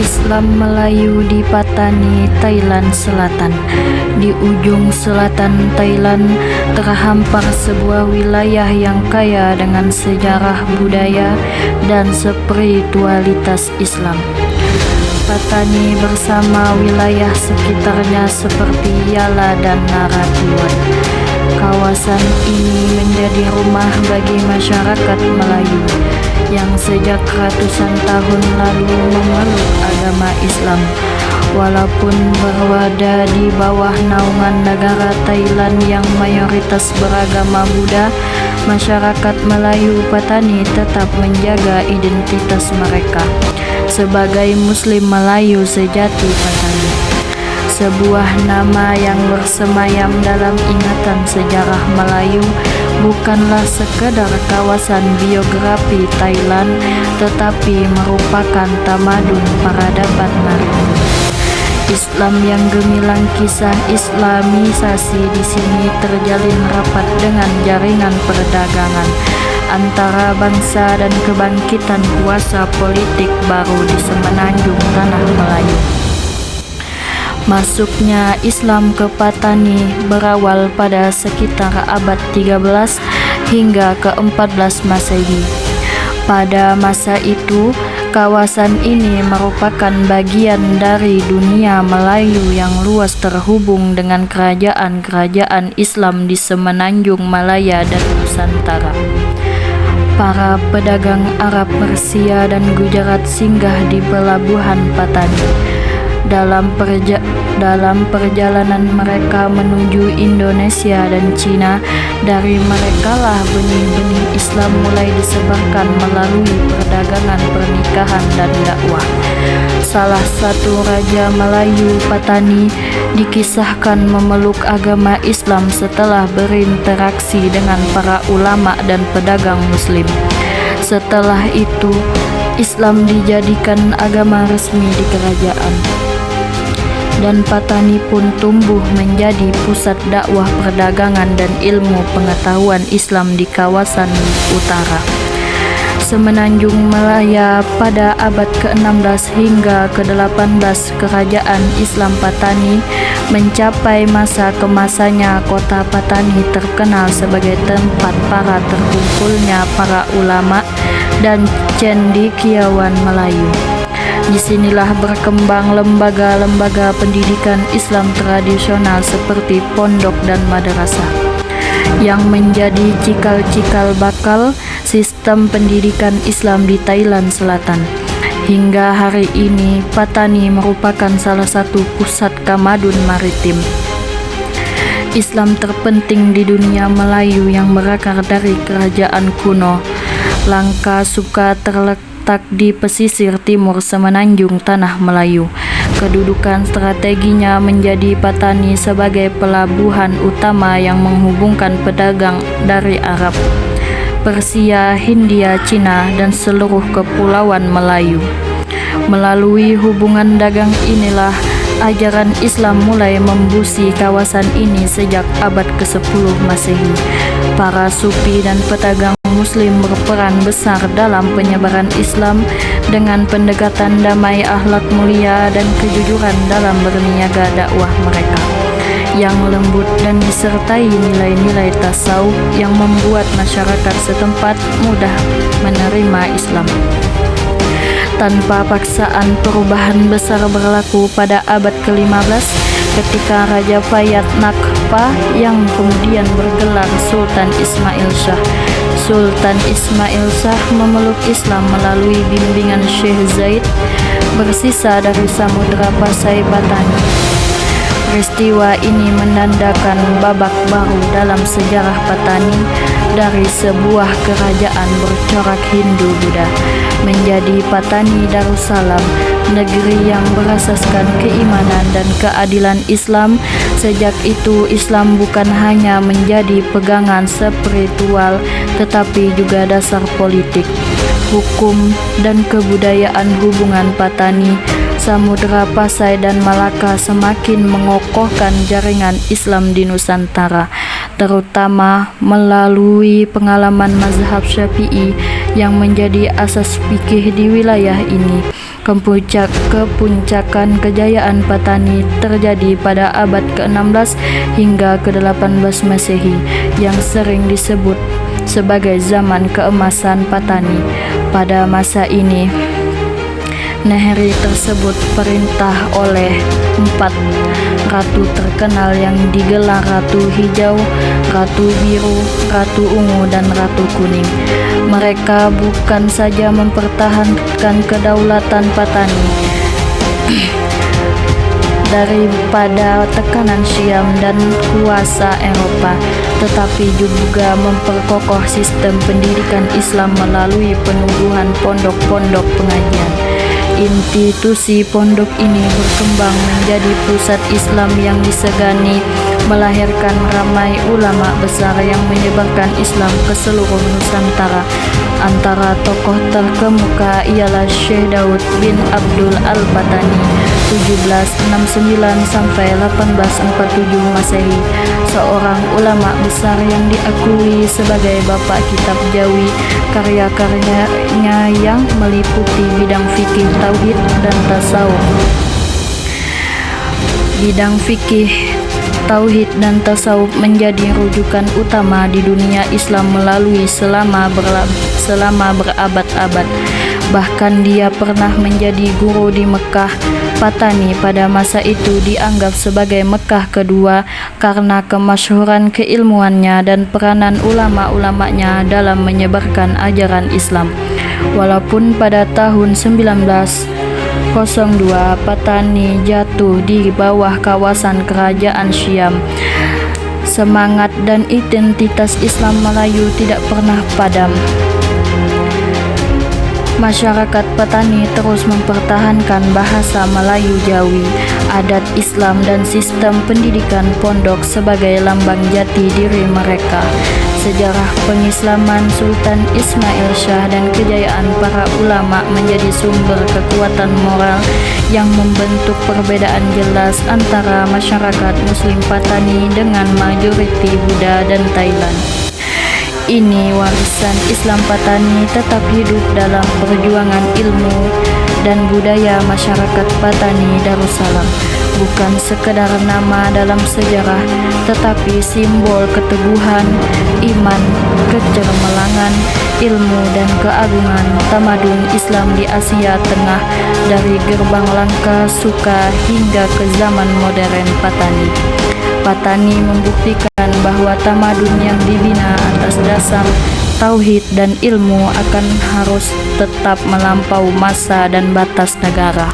Islam Melayu di Patani, Thailand Selatan. Di ujung selatan Thailand terhampar sebuah wilayah yang kaya dengan sejarah budaya dan spiritualitas Islam. Patani bersama wilayah sekitarnya seperti Yala dan Narathiwat. Kawasan ini menjadi rumah bagi masyarakat Melayu yang sejak ratusan tahun lalu memeluk agama Islam. Walaupun berada di bawah naungan negara Thailand yang mayoritas beragama Buddha, masyarakat Melayu Patani tetap menjaga identitas mereka sebagai Muslim Melayu sejati Patani. Sebuah nama yang bersemayam dalam ingatan sejarah Melayu, bukanlah sekedar kawasan biografi Thailand, tetapi merupakan tamadun peradaban maritim. Islam yang gemilang kisah Islamisasi di sini terjalin rapat dengan jaringan perdagangan antara bangsa dan kebangkitan kuasa politik baru di semenanjung tanah Melayu. Masuknya Islam ke Patani berawal pada sekitar abad 13 hingga ke-14 Masehi. Pada masa itu, kawasan ini merupakan bagian dari dunia Melayu yang luas terhubung dengan kerajaan-kerajaan Islam di semenanjung Malaya dan Nusantara. Para pedagang Arab Persia dan Gujarat singgah di pelabuhan Patani. Dalam perjalanan mereka menuju Indonesia dan Cina, dari merekalah benih-benih Islam mulai disebarkan melalui perdagangan, pernikahan, dan dakwah. Salah satu raja Melayu Patani dikisahkan memeluk agama Islam setelah berinteraksi dengan para ulama dan pedagang Muslim. Setelah itu, Islam dijadikan agama resmi di kerajaan, dan Patani pun tumbuh menjadi pusat dakwah, perdagangan, dan ilmu pengetahuan Islam di kawasan utara. Semenanjung Malaya pada abad ke-16 hingga ke-18, kerajaan Islam Patani mencapai masa kemasannya. Kota Patani terkenal sebagai tempat terkumpulnya para ulama dan cendekiawan Melayu. Disinilah berkembang lembaga-lembaga pendidikan Islam tradisional seperti pondok dan madrasah, yang menjadi cikal bakal sistem pendidikan Islam di Thailand Selatan. Hingga hari ini, Patani merupakan salah satu pusat tamadun maritim Islam terpenting di dunia Melayu yang berakar dari kerajaan kuno. Langka Suka terletak di pesisir timur semenanjung tanah Melayu. Kedudukan strateginya menjadi Patani sebagai pelabuhan utama yang menghubungkan pedagang dari Arab, Persia, Hindia, Cina, dan seluruh kepulauan Melayu. Melalui hubungan dagang inilah ajaran Islam mulai membusi kawasan ini sejak abad ke-10 Masehi. Para sufi dan pedagang Muslim berperan besar dalam penyebaran Islam dengan pendekatan damai, akhlak mulia, dan kejujuran dalam berniaga dakwah mereka yang lembut dan disertai nilai-nilai tasawuf yang membuat masyarakat setempat mudah menerima Islam. Tanpa paksaan, perubahan besar berlaku pada abad ke-15 ketika Raja Fayad Naqpa yang kemudian bergelar Sultan Ismail Shah. Sultan Ismail Shah memeluk Islam melalui bimbingan Syekh Zaid, bersisa dari Samudra Pasai Patani. Peristiwa ini menandakan babak baru dalam sejarah Patani, dari sebuah kerajaan bercorak Hindu-Buddha menjadi Patani Darussalam, negeri yang berasaskan keimanan dan keadilan Islam. Sejak itu, Islam bukan hanya menjadi pegangan spiritual, tetapi juga dasar politik, hukum, dan kebudayaan. Hubungan Patani, Samudra Pasai, dan Malaka semakin mengokohkan jaringan Islam di Nusantara, terutama melalui pengalaman mazhab Syafi'i yang menjadi asas fikih di wilayah ini. Kepuncakan kejayaan Patani terjadi pada abad ke-16 hingga ke-18 Masehi, yang sering disebut sebagai zaman keemasan Patani. Pada masa ini, negeri tersebut perintah oleh 4 ratu terkenal yang digelar Ratu Hijau, Ratu Biru, Ratu Ungu, dan Ratu Kuning. Mereka bukan saja mempertahankan kedaulatan Patani daripada tekanan Syam dan kuasa Eropa, tetapi juga memperkokoh sistem pendidikan Islam melalui penubuhan pondok-pondok pengajian. Institusi pondok ini berkembang menjadi pusat Islam yang disegani, melahirkan ramai ulama besar yang menyebarkan Islam ke seluruh Nusantara. Antara tokoh terkemuka ialah Syekh Daud bin Abdul Al-Patani 1769 sampai 1847 Masehi, seorang ulama besar yang diakui sebagai bapak kitab Jawi. Karya-karyanya yang meliputi bidang fikih, tauhid, dan tasawuf. Bidang fikih, tauhid, dan tasawuf menjadi rujukan utama di dunia Islam melalui selama berabad-abad. Bahkan dia pernah menjadi guru di Mekah. Patani pada masa itu dianggap sebagai Mekah kedua karena kemasyhuran keilmuannya dan peranan ulama-ulamanya dalam menyebarkan ajaran Islam. Walaupun pada tahun 1902 Patani jatuh di bawah kawasan kerajaan Syam, semangat dan identitas Islam Melayu tidak pernah padam. Masyarakat Patani terus mempertahankan bahasa Melayu Jawi, adat Islam, dan sistem pendidikan pondok sebagai lambang jati diri mereka. Sejarah pengislaman Sultan Ismail Shah dan kejayaan para ulama menjadi sumber kekuatan moral yang membentuk perbedaan jelas antara masyarakat Muslim Patani dengan majoriti Buddha dan Thailand. Ini warisan Islam Patani tetap hidup dalam perjuangan ilmu dan budaya masyarakat Patani Darussalam. Bukan sekedar nama dalam sejarah, tetapi simbol keteguhan, iman, kecermelangan, ilmu, dan keagungan tamadun Islam di Asia Tengah dari gerbang Langka Suka hingga ke zaman modern Patani. Patani membuktikan bahwa tamadun yang dibina atas dasar tauhid dan ilmu akan harus tetap melampaui masa dan batas negara.